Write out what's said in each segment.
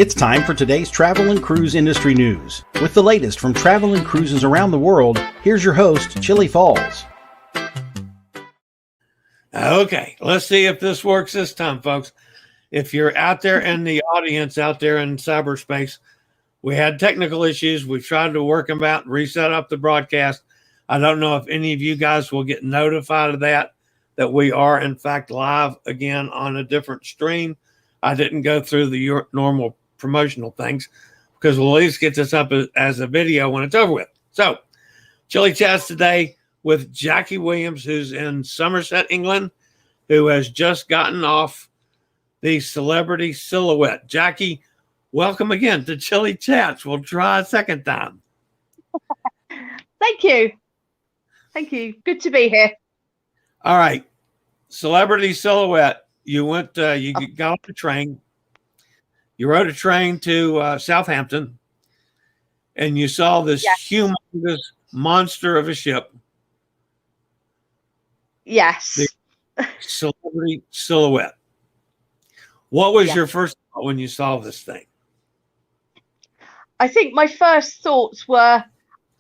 It's time for today's travel and cruise industry news. With the latest from travel and cruises around the world, here's your host, Chillie Falls. Okay, let's see if this works this time, folks. If you're out there in the audience, out there in cyberspace, we had technical issues. We tried to work them out, reset up the broadcast. I don't know if any of you guys will get notified of that we are, in fact, live again on a different stream. I didn't go through the normal promotional things because we'll at least get this up as a video when it's over with. So, Chillie Chats today with Jackie Williams, who's in Somerset, England, who has just gotten off the Celebrity Silhouette. Jackie, welcome again to Chillie Chats. We'll try a second time. Thank you. Thank you. Good to be here. All right. Celebrity Silhouette. You went, you got on the train. You rode a train to Southampton, and you saw this humongous monster of a ship. Yes. The Celebrity Silhouette. What was your first thought when you saw this thing? I think my first thoughts were,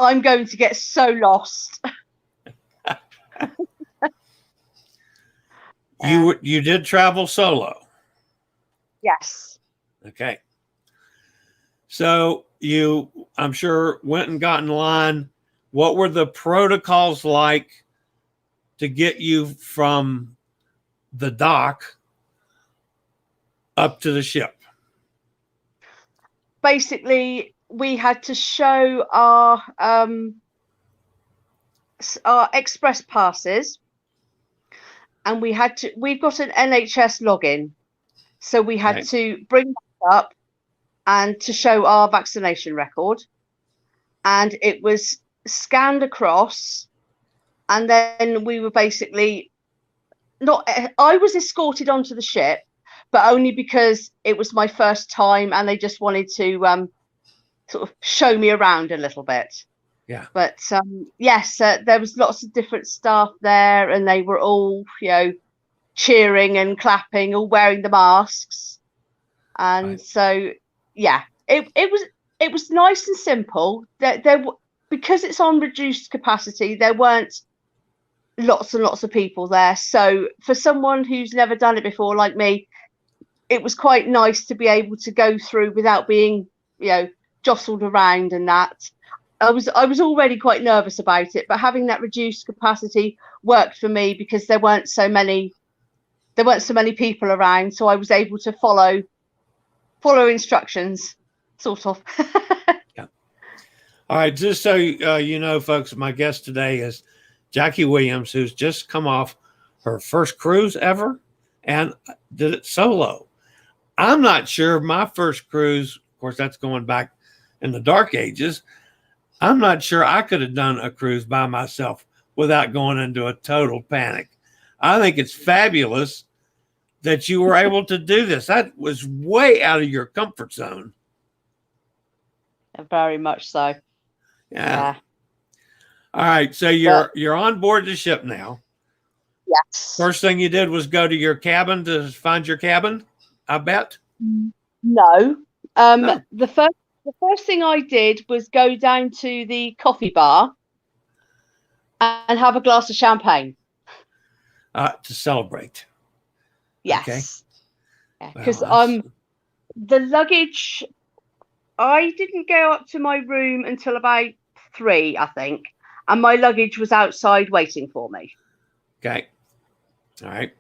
I'm going to get so lost. You did travel solo. Yes. Okay. So you, I'm sure, went and got in line. What were the protocols like to get you from the dock up to the ship? Basically, we had to show our express passes, and we've got an NHS login, so we had to bring that up and to show our vaccination record, and it was scanned across, and then we were basically I was escorted onto the ship, but only because it was my first time and they just wanted to sort of show me around a little bit. Yeah. But yes, there was lots of different staff there, and they were all, cheering and clapping, all wearing the masks. And so, yeah, it was nice and simple. There because it's on reduced capacity, there weren't lots and lots of people there. So for someone who's never done it before, like me, it was quite nice to be able to go through without being, jostled around and that. I was already quite nervous about it, but having that reduced capacity worked for me because there weren't so many people around, so I was able to follow instructions, sort of. Yeah. All right, just so you know, folks, my guest today is Jackie Williams, who's just come off her first cruise ever and did it solo. I'm not sure my first cruise, of course, that's going back in the dark ages. I'm not sure I could have done a cruise by myself without going into a total panic. I think it's fabulous that you were able to do this. That was way out of your comfort zone. Very much so. Yeah. All right. So you're on board the ship now. Yes. First thing you did was go to your cabin to find your cabin, I bet. No. The first thing I did was go down to the coffee bar and have a glass of champagne. To celebrate. Yes. Okay. Because the luggage, I didn't go up to my room until about 3, I think, and my luggage was outside waiting for me. Okay. All right.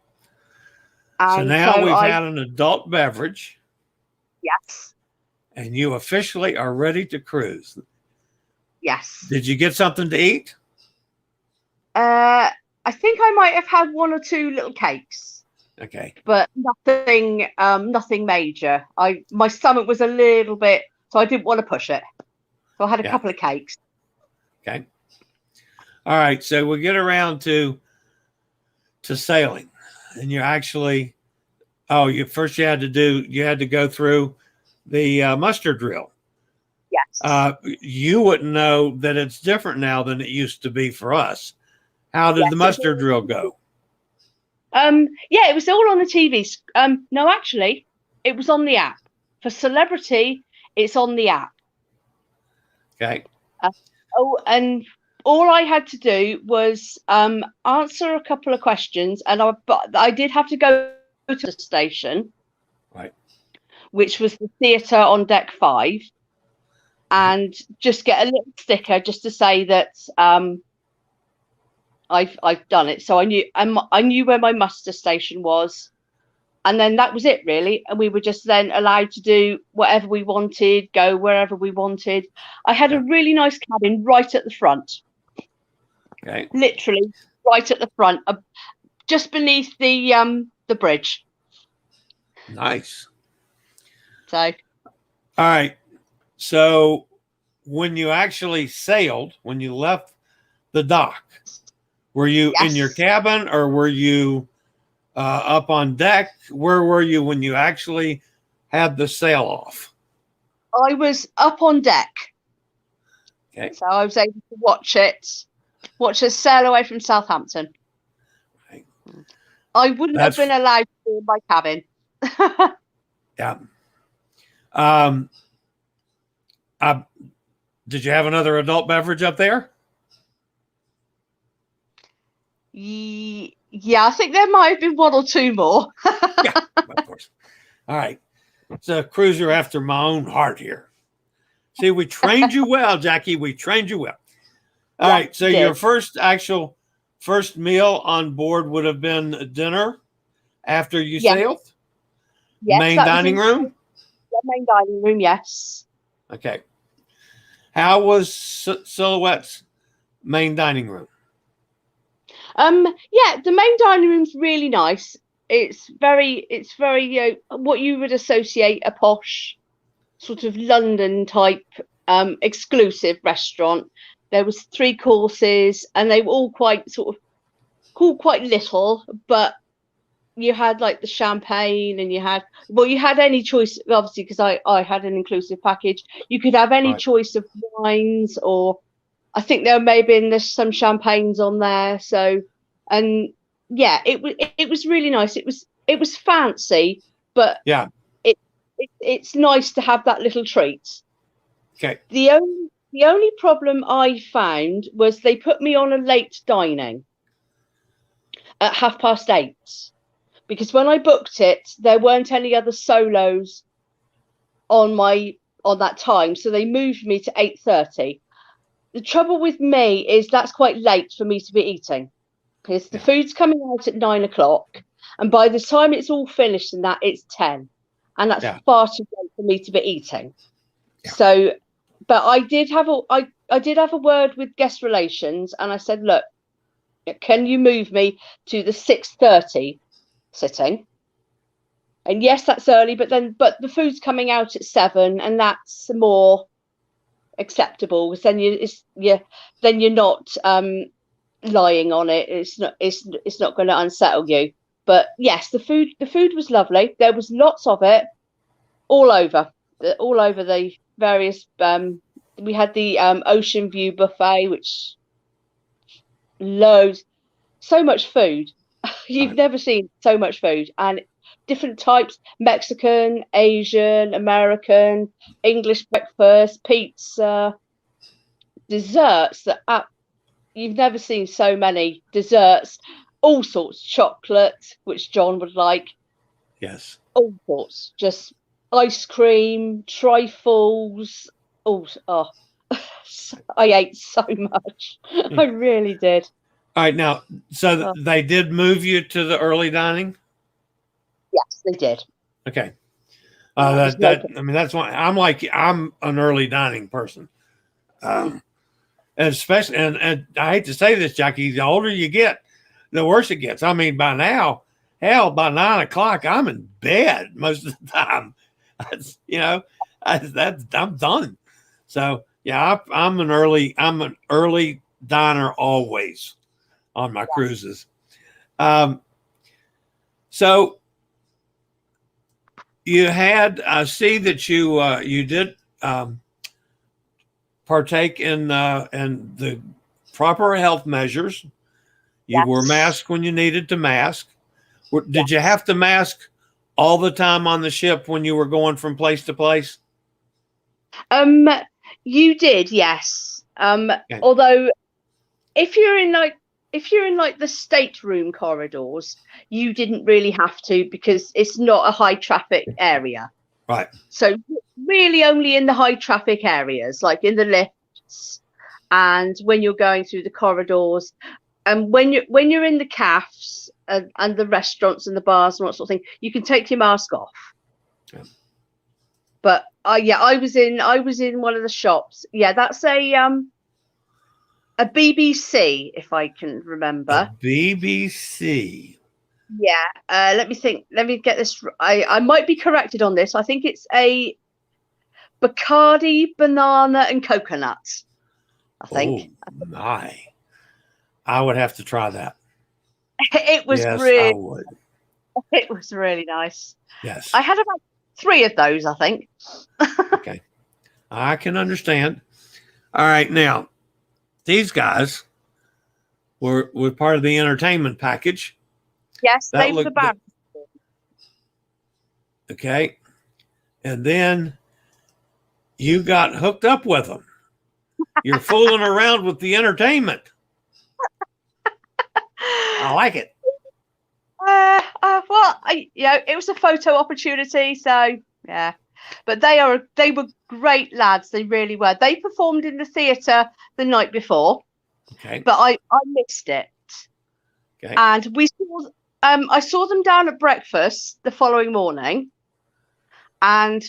And so now we've had an adult beverage. Yes. And you officially are ready to cruise. Yes. Did you get something to eat? I think I might have had 1 or 2 little cakes. Okay. But nothing major. My stomach was a little bit, so I didn't want to push it. So I had a couple of cakes. Okay. All right. So we get around to sailing, and you're actually, you had to go through the muster drill. Yes. You wouldn't know that it's different now than it used to be for us. How did the muster drill go? Yeah, it was all on the TV. No, actually, it was on the app. For Celebrity, it's on the app. Okay. And all I had to do was answer a couple of questions, and I did have to go to the station, Right. which was the theatre on deck 5, and just get a little sticker just to say that I've done it. So I knew where my muster station was, and then that was it really. And we were just then allowed to do whatever we wanted, go wherever we wanted. I had a really nice cabin right at the front. Okay. Literally right at the front, just beneath the bridge. Nice. So. All right. So when you actually sailed, when you left the dock, were you in your cabin or were you up on deck? Where were you when you actually had the sail off? I was up on deck. Okay. So I was able to watch us sail away from Southampton. Right. I wouldn't have been allowed to be in my cabin. Yeah. Did you have another adult beverage up there? Yeah, I think there might have been one or two more. Yeah, of course. All right. It's a cruiser after my own heart here. See, we trained you well, Jackie. We trained you well. All right. So your first meal on board would have been dinner after you sailed? Yes, main dining room? Yeah, main dining room, yes. Okay. How was Silhouette's main dining room? Yeah, the main dining room's really nice. It's very what you would associate a posh sort of London type exclusive restaurant. There was 3 courses and they were all quite little, but you had like the champagne and you had any choice, obviously, because I had an inclusive package. You could have any choice of wines, or I think there may have been some champagnes on there. So, and yeah, it was really nice. It was fancy, but yeah, it's nice to have that little treat. Okay. The only problem I found was they put me on a late dining at 8:30, because when I booked it, there weren't any other solos on that time, so they moved me to 8:30. The trouble with me is that's quite late for me to be eating, because the food's coming out at 9:00, and by the time it's all finished and that, it's 10, and that's far too late for me to be eating. Yeah. So, but I did have a word with guest relations, and I said, look, can you move me to the 6:30 sitting? And yes, that's early, but the food's coming out at 7, and that's more acceptable, because then you're not lying on it. It's not going to unsettle you. But yes, the food was lovely. There was lots of it all over the various. We had the ocean view buffet, which so much food. You've never seen so much food, and different types: Mexican, Asian, American, English breakfast, pizza, desserts that you've never seen so many desserts, all sorts, chocolate, which John would like. Yes. All sorts, just ice cream, trifles. I ate so much. I really did. All right, now, so they did move you to the early dining? Yes, they did. Okay. That's why I'm an early dining person. And especially, and I hate to say this, Jackie, the older you get, the worse it gets. I mean, by now, hell, by 9 o'clock, I'm in bed most of the time. I'm done. So yeah, I'm an early diner always on my cruises. So you had, I see that you did partake in the proper health measures. You wore masked when you needed to mask. Did you have to mask all the time on the ship when you were going from place to place? You did, yes. Okay. Although if you're in like the stateroom corridors, you didn't really have to because it's not a high traffic area. Right. So really only in the high traffic areas, like in the lifts and when you're going through the corridors, and when you're in the cafes and the restaurants and the bars and that sort of thing, you can take your mask off. Yeah. But I was in one of the shops. Yeah, that's a BBC, if I can remember. A BBC. Yeah. Let me think. Let me get this. I might be corrected on this. I think it's a Bacardi, banana, and coconut. I think. Oh my! I would have to try that. It was yes, really. I would. It was really nice. Yes. I had about 3 of those, I think. Okay. I can understand. All right, now these guys were part of the entertainment package. Yes, That they were the looked band. Okay. And then you got hooked up with them. You're fooling around with the entertainment. I like it. Well, it was a photo opportunity, so yeah. But they were great lads. They really were. They performed in the theatre the night before, Okay. but I missed it. Okay. And I saw them down at breakfast the following morning, and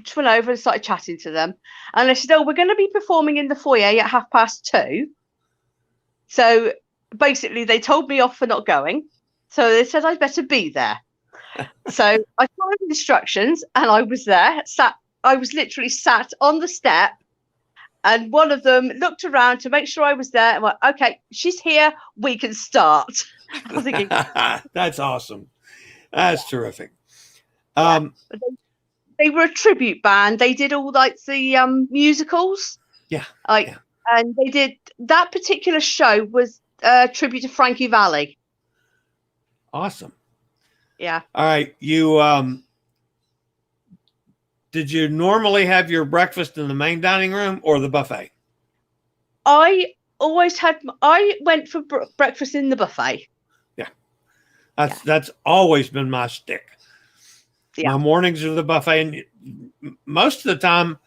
just went over and started chatting to them. And they said, "Oh, we're going to be performing in the foyer at 2:30." So basically, they told me off for not going. So they said I'd better be there. So I followed the instructions, and I was there. I was literally sat on the step, and one of them looked around to make sure I was there and went, "Okay, she's here. We can start." I was thinking, that's awesome. That's terrific. They were a tribute band. They did all like the musicals. Yeah. And they did that particular show was a tribute to Frankie Valli. Awesome. Yeah. All right. You did you normally have your breakfast in the main dining room or the buffet? I went for breakfast in the buffet. Yeah. That's always been my stick. Yeah. My mornings are the buffet, and most of the time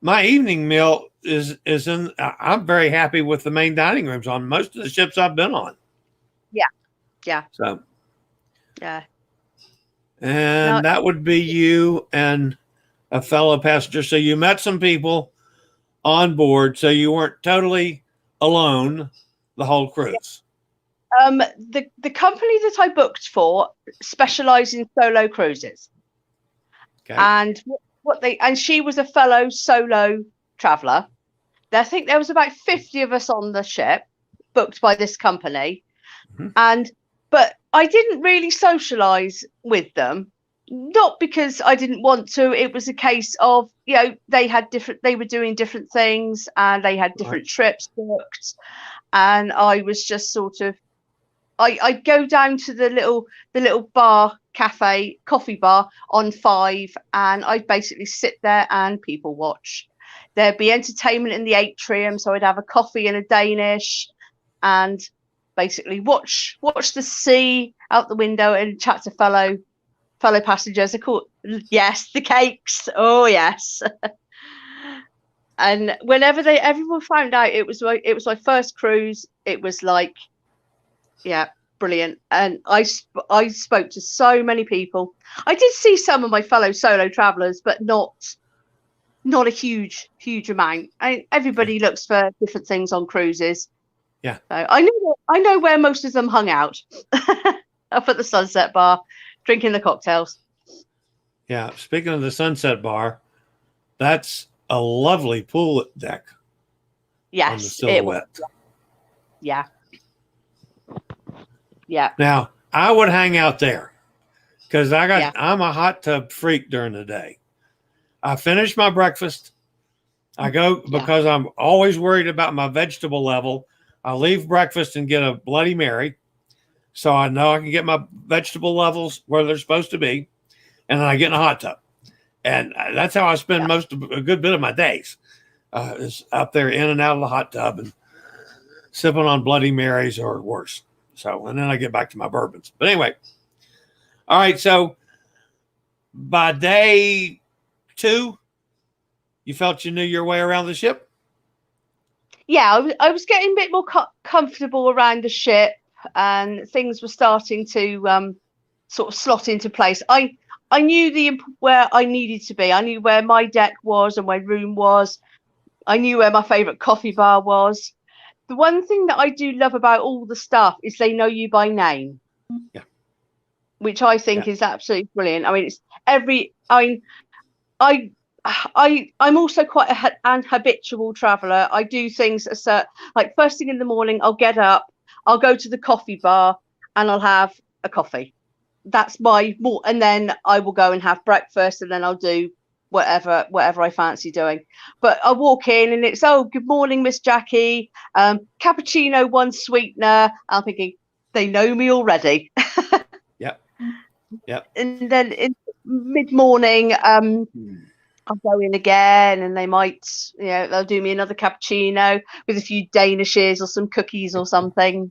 my evening meal is in. I'm very happy with the main dining rooms on most of the ships I've been on. Yeah. So. Yeah. And that would be you and a fellow passenger. So you met some people on board, so you weren't totally alone the whole cruise. The company that I booked for specialize in solo cruises. Okay. And she was a fellow solo traveler. I think there was about 50 of us on the ship booked by this company. Mm-hmm. But I didn't really socialize with them, not because I didn't want to. It was a case of, they were doing different things and they had different trips booked. And I was just sort of, I'd go down to the little bar, cafe, coffee bar on 5, and I'd basically sit there and people watch. There'd be entertainment in the atrium, so I'd have a coffee and a Danish and basically watch the sea out the window and chat to fellow passengers. Yes, the cakes. Oh yes. And whenever everyone found out it was my first cruise, it was like, yeah, brilliant. And I spoke to so many people. I did see some of my fellow solo travelers, but not a huge amount. Everybody looks for different things on cruises. Yeah. So I know where most of them hung out. Up at the Sunset Bar, drinking the cocktails. Yeah. Speaking of the Sunset Bar, that's a lovely pool deck. Yes. On the Silhouette. Yeah. Yeah. Now, I would hang out there because I'm a hot tub freak during the day. I finish my breakfast. I go because I'm always worried about my vegetable level. I leave breakfast and get a Bloody Mary. so I know I can get my vegetable levels where they're supposed to be, and then I get in a hot tub. And that's how I spend a good bit of my days, is out there in and out of the hot tub and sipping on Bloody Marys or worse. So, and then I get back to my bourbons. But anyway, all right. So by day 2, you felt you knew your way around the ship? Yeah, I was getting a bit more comfortable around the ship, and things were starting to sort of slot into place. I knew where I needed to be. I knew where my deck was and my room was. I knew where my favourite coffee bar was. The one thing that I do love about all the staff is they know you by name. Yeah. Which I think is absolutely brilliant. I mean, I'm also quite an habitual traveller. I do things like first thing in the morning, I'll get up, I'll go to the coffee bar and I'll have a coffee. That's and then I will go and have breakfast, and then I'll do whatever I fancy doing. But I walk in and it's, oh, good morning, Miss Jackie. Cappuccino, 1 sweetener. I'm thinking, they know me already. Yep. And then in mid-morning, I'll go in again, and they might, they'll do me another cappuccino with a few danishes or some cookies or something.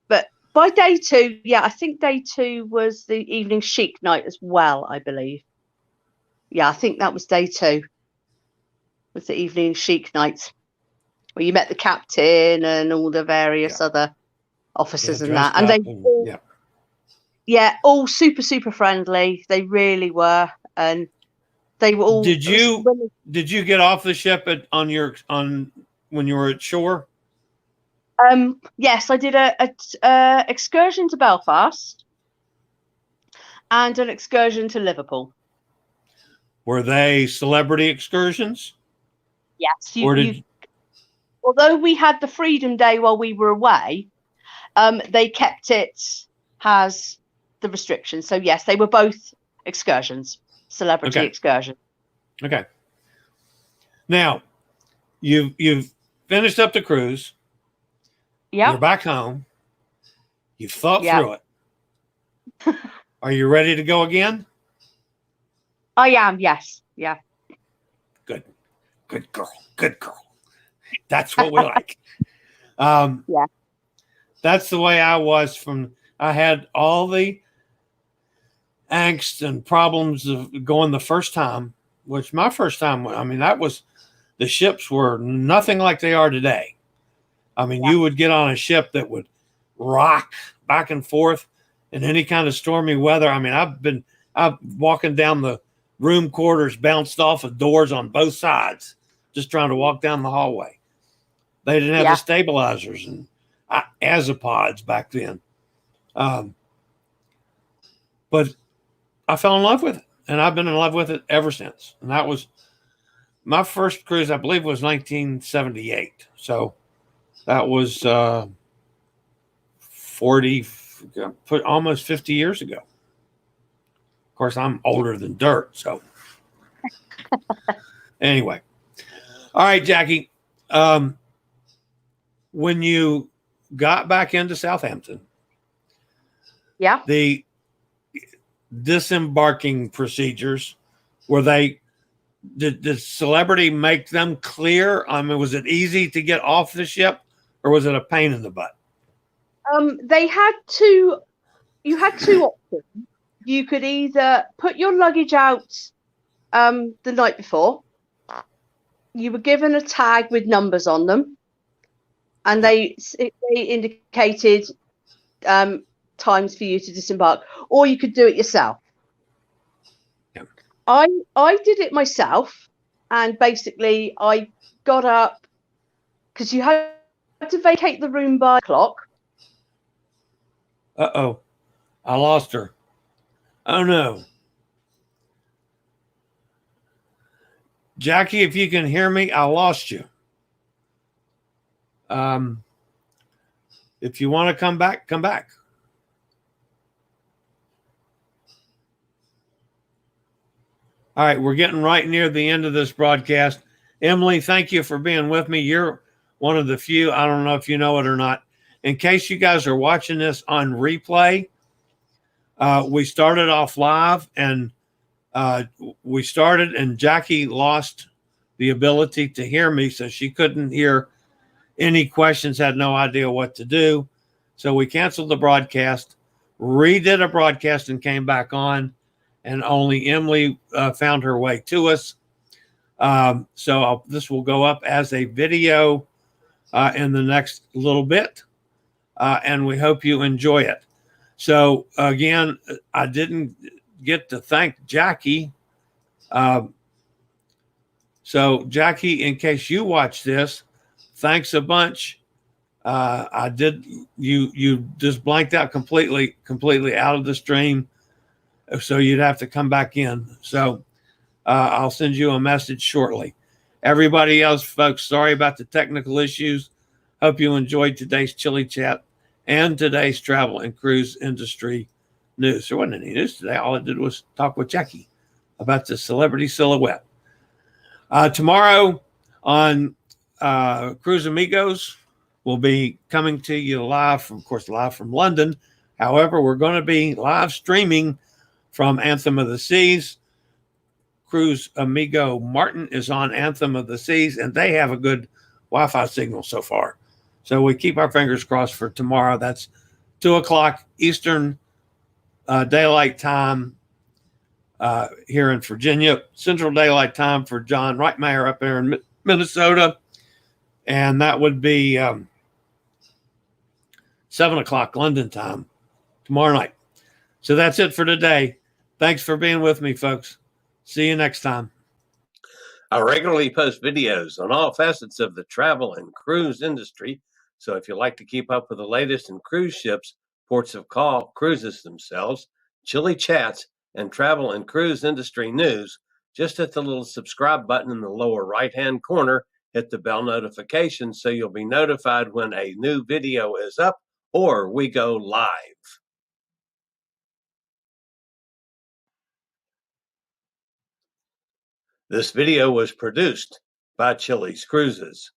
But by day 2, I think day 2 was the evening chic night as well, I believe. Yeah, I think that was day 2, was the evening chic night, where you met the captain and all the various other officers and that. And they all super, super friendly. They really were. And they were all. Did you get off the ship when you were at shore? Yes, I did a excursion to Belfast and an excursion to Liverpool. Were they celebrity excursions? Yes. Although we had the Freedom Day while we were away, they kept it as the restrictions. So yes, they were both excursions, celebrity excursions. Okay. Now, you've finished up the cruise. Yeah. You're back home. You've thought through it. Are you ready to go again? I am, yes. Yeah. Good girl. That's what we like. That's the way I was I had all the angst and problems of going the first time, which my first time, the ships were nothing like they are today. I mean, you would get on a ship that would rock back and forth in any kind of stormy weather. I mean, I'm walking down the room quarters, bounced off of doors on both sides, just trying to walk down the hallway. They didn't have the stabilizers and azipods back then. But I fell in love with it, and I've been in love with it ever since. And that was my first cruise, I believe, was 1978. So that was almost 50 years ago. Of course, I'm older than dirt. So anyway. All right, Jackie. When you got back into Southampton, the disembarking procedures, did Celebrity make them clear? I mean, was it easy to get off the ship, or was it a pain in the butt? You had 2 options. You could either put your luggage out the night before. You were given a tag with numbers on them, and they indicated times for you to disembark, or you could do it yourself. I did it myself, and basically I got up, because you had to vacate the room by clock. Uh-oh. I lost her. Oh, no. Jackie, if you can hear me, I lost you. If you want to come back, come back. All right, we're getting right near the end of this broadcast. Emily, thank you for being with me. You're one of the few, I don't know if you know it or not, in case you guys are watching this on replay, we started off live and Jackie lost the ability to hear me, so she couldn't hear any questions, had no idea what to do. So we canceled the broadcast, redid a broadcast, and came back on, and only Emily found her way to us. This will go up as a video in the next little bit, and we hope you enjoy it. So again, I didn't get to thank Jackie. So Jackie, in case you watch this, thanks a bunch. I did. You just blanked out completely out of the stream, so you'd have to come back in. So I'll send you a message shortly. Everybody else, folks, sorry about the technical issues. Hope you enjoyed today's Chillie Chat and today's travel and cruise industry news. There wasn't any news today. All I did was talk with Jackie about the celebrity silhouette. Tomorrow on Cruise Amigos, we'll be coming to you live from London. However, we're going to be live streaming from Anthem of the Seas. Cruise Amigo Martin is on Anthem of the Seas, and they have a good Wi-Fi signal so far. So we keep our fingers crossed for tomorrow. That's 2:00 Eastern Daylight Time here in Virginia, Central Daylight Time for John Reitmeyer up there in Minnesota. And that would be 7:00 London time tomorrow night. So that's it for today. Thanks for being with me, folks. See you next time. I regularly post videos on all facets of the travel and cruise industry. So if you'd like to keep up with the latest in cruise ships, ports of call, cruises themselves, Chillie Chats, and travel and cruise industry news, just hit the little subscribe button in the lower right-hand corner. Hit the bell notification so you'll be notified when a new video is up or we go live. This video was produced by Chillie's Cruises.